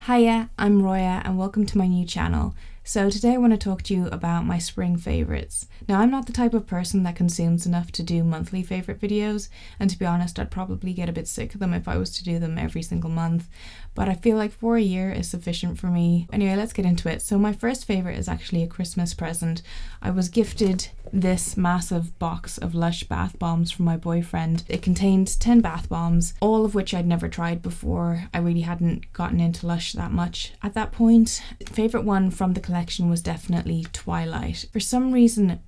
Hiya, I'm Roya and welcome to my new channel. So today I want to talk to you about my spring favourites. Now I'm not the type of person that consumes enough to do monthly favourite videos, and to be honest I'd probably get a bit sick of them if I was to do them every single month, but I feel like for a year is sufficient for me. Anyway, let's get into it. So my first favourite is actually a Christmas present. I was gifted this massive box of Lush bath bombs from my boyfriend. It contained 10 bath bombs, all of which I'd never tried before. I really hadn't gotten into Lush that much at that point. Favourite one from the collection was definitely Twilight. For some reason it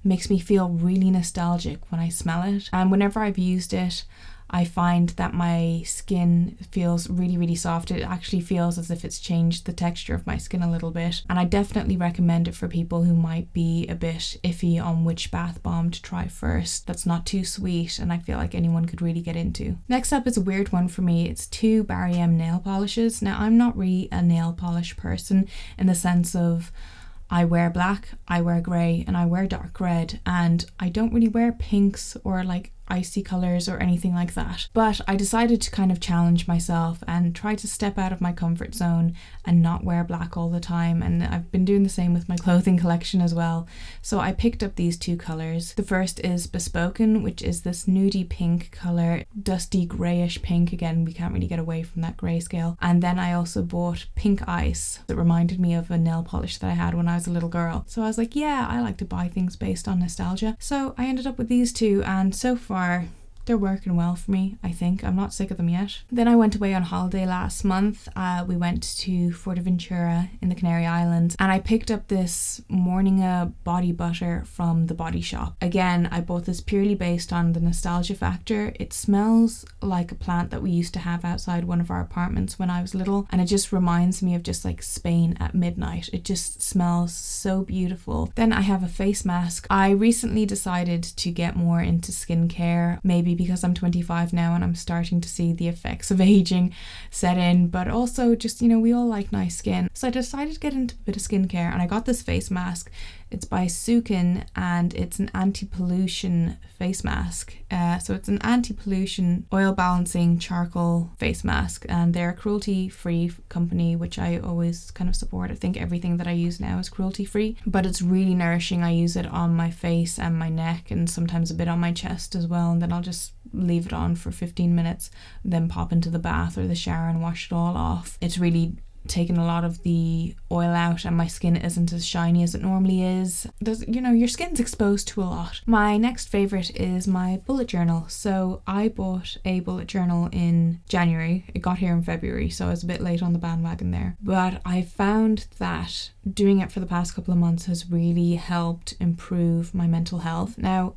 makes me feel really nostalgic when I smell it, and whenever I've used it I find that my skin feels really soft. It actually feels as if it's changed the texture of my skin a little bit, and I definitely recommend it for people who might be a bit iffy on which bath bomb to try first that's not too sweet and I feel like anyone could really get into. Next up is a weird one for me. It's 2 Barry M nail polishes. Now I'm not really a nail polish person in the sense of I wear black, I wear grey, and I wear dark red, and I don't really wear pinks or like icy colours or anything like that. But I decided to kind of challenge myself and try to step out of my comfort zone and not wear black all the time, and I've been doing the same with my clothing collection as well. So I picked up these 2 colours. The first is Bespoken, which is this nudie pink colour, dusty greyish pink. Again, we can't really get away from that grayscale. And then I also bought Pink Ice. It reminded me of a nail polish that I had when I was a little girl. So I was like, yeah, I like to buy things based on nostalgia. So I ended up with these 2, and so far they're working well for me, I think. I'm not sick of them yet. Then I went away on holiday last month. We went to Fuerteventura in the Canary Islands, and I picked up this Morninga body butter from the Body Shop. Again, I bought this purely based on the nostalgia factor. It smells like a plant that we used to have outside one of our apartments when I was little, and it just reminds me of just like Spain at midnight. It just smells so beautiful. Then I have a face mask. I recently decided to get more into skincare, maybe because I'm 25 now and I'm starting to see the effects of aging set in, but also just, you know, we all like nice skin. So I decided to get into a bit of skincare, and I got this face mask. It's by Sukin and it's an anti-pollution face mask. So it's an anti-pollution oil balancing charcoal face mask, and they're a cruelty-free company, which I always kind of support. I think everything that I use now is cruelty-free, but it's really nourishing. I use it on my face and my neck and sometimes a bit on my chest as well, and then I'll just leave it on for 15 minutes, then pop into the bath or the shower and wash it all off. It's really taken a lot of the oil out and my skin isn't as shiny as it normally is. Your skin's exposed to a lot. My next favourite is my bullet journal. So I bought a bullet journal in January. It got here in February, so I was a bit late on the bandwagon there. But I found that doing it for the past couple of months has really helped improve my mental health. Now,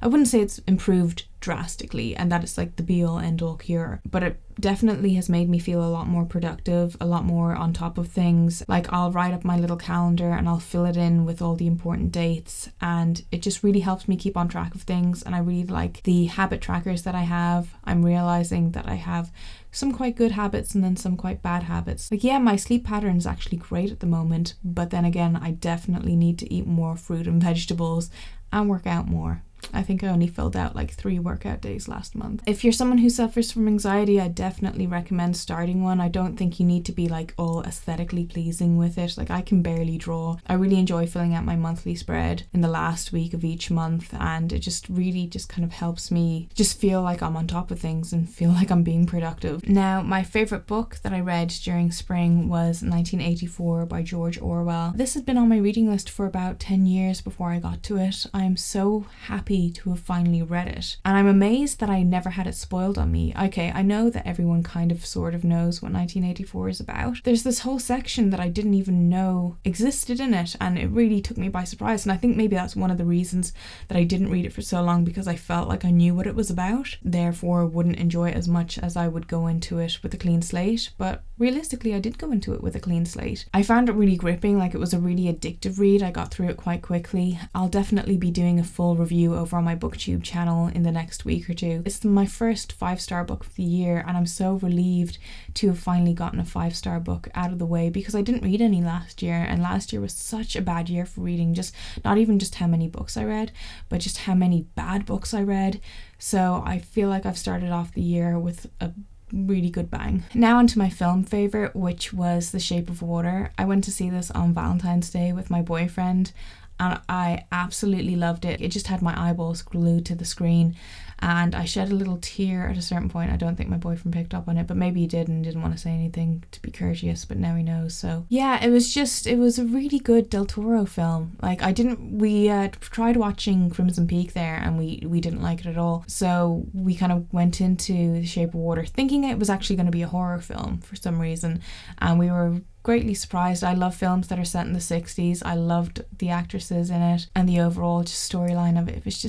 I wouldn't say it's improved drastically and that it's like the be-all end-all cure, but it definitely has made me feel a lot more productive, a lot more on top of things. Like, I'll write up my little calendar and I'll fill it in with all the important dates, and it just really helps me keep on track of things. And I really like the habit trackers that I have. I'm realizing that I have some quite good habits and then some quite bad habits. Like, yeah, my sleep pattern is actually great at the moment, but then again I definitely need to eat more fruit and vegetables and work out more. I think I only filled out like 3 workout days last month. If you're someone who suffers from anxiety, I definitely recommend starting one. I don't think you need to be like all aesthetically pleasing with it. Like, I can barely draw. I really enjoy filling out my monthly spread in the last week of each month, and it just really just kind of helps me just feel like I'm on top of things and feel like I'm being productive. Now, my favourite book that I read during spring was 1984 by George Orwell. This had been on my reading list for about 10 years before I got to it. I am so happy to have finally read it, and I'm amazed that I never had it spoiled on me. Okay, I know that everyone kind of sort of knows what 1984 is about. There's this whole section that I didn't even know existed in it, and it really took me by surprise, and I think maybe that's one of the reasons that I didn't read it for so long, because I felt like I knew what it was about, therefore wouldn't enjoy it as much as I would go into it with a clean slate. But realistically, I did go into it with a clean slate. I found it really gripping. Like, it was a really addictive read. I got through it quite quickly. I'll definitely be doing a full review over on my booktube channel in the next week or 2. It's my first 5-star book of the year, and I'm so relieved to have finally gotten a 5-star book out of the way, because I didn't read any last year, and last year was such a bad year for reading. Just not even just how many books I read, but just how many bad books I read. So I feel like I've started off the year with a really good bang. Now onto my film favourite, which was The Shape of Water. I went to see this on Valentine's Day with my boyfriend and I absolutely loved it. It just had my eyeballs glued to the screen and I shed a little tear at a certain point. I don't think my boyfriend picked up on it, but maybe he did and didn't want to say anything to be courteous, but now he knows. So yeah, it was a really good Del Toro film. Like we tried watching Crimson Peak there and we didn't like it at all. So we kind of went into The Shape of Water thinking it was actually going to be a horror film for some reason, and we were greatly surprised. I love films that are set in the 60s. I loved the actresses in it and the overall just storyline of it. It was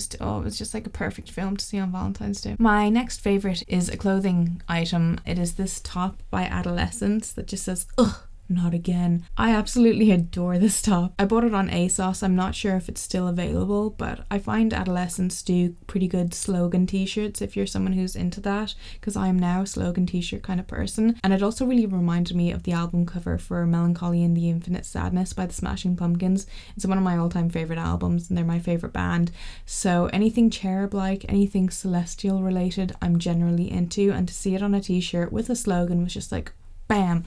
just like a perfect film to see on Valentine's Day. My next favourite is a clothing item. It is this top by Adolescence that just says, "Ugh, not again." I absolutely adore this top. I bought it on ASOS. I'm not sure if it's still available, but I find Adolescence do pretty good slogan t-shirts if you're someone who's into that, because I'm now a slogan t-shirt kind of person. And it also really reminded me of the album cover for Melancholy and the Infinite Sadness by the Smashing Pumpkins. It's one of my all-time favourite albums and they're my favourite band. So anything cherub-like, anything celestial related, I'm generally into, and to see it on a t-shirt with a slogan was just like, bam!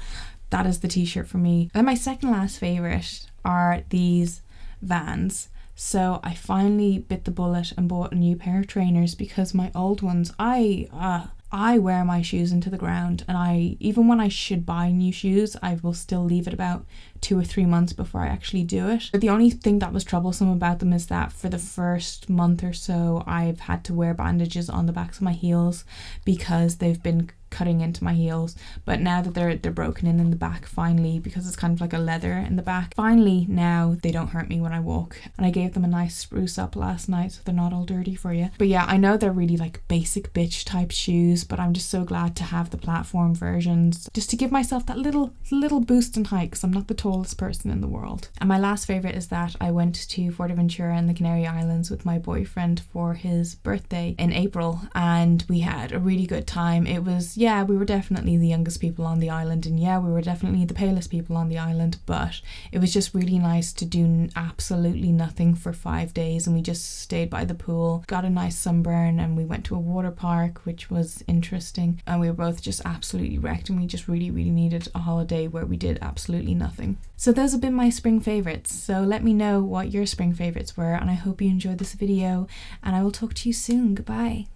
That is the t-shirt for me. And my second last favourite are these Vans. So I finally bit the bullet and bought a new pair of trainers because my old ones, I wear my shoes into the ground, and even when I should buy new shoes, I will still leave it about 2 or 3 months before I actually do it. But the only thing that was troublesome about them is that for the first month or so I've had to wear bandages on the backs of my heels because they've been cutting into my heels. But now that they're broken in the back finally, because it's kind of like a leather in the back, finally now they don't hurt me when I walk. And I gave them a nice spruce up last night so they're not all dirty for you. But yeah, I know they're really like basic bitch type shoes, but I'm just so glad to have the platform versions just to give myself that little boost in height, because I'm not the tallest person in the world. And my last favourite is that I went to Fuerteventura and the Canary Islands with my boyfriend for his birthday in April, and we had a really good time. It was, yeah, we were definitely the youngest people on the island, and yeah, we were definitely the palest people on the island, but it was just really nice to do absolutely nothing for 5 days, and we just stayed by the pool, got a nice sunburn, and we went to a water park, which was interesting, and we were both just absolutely wrecked, and we just really needed a holiday where we did absolutely nothing. So those have been my spring favourites. So let me know what your spring favourites were, and I hope you enjoyed this video, and I will talk to you soon. Goodbye.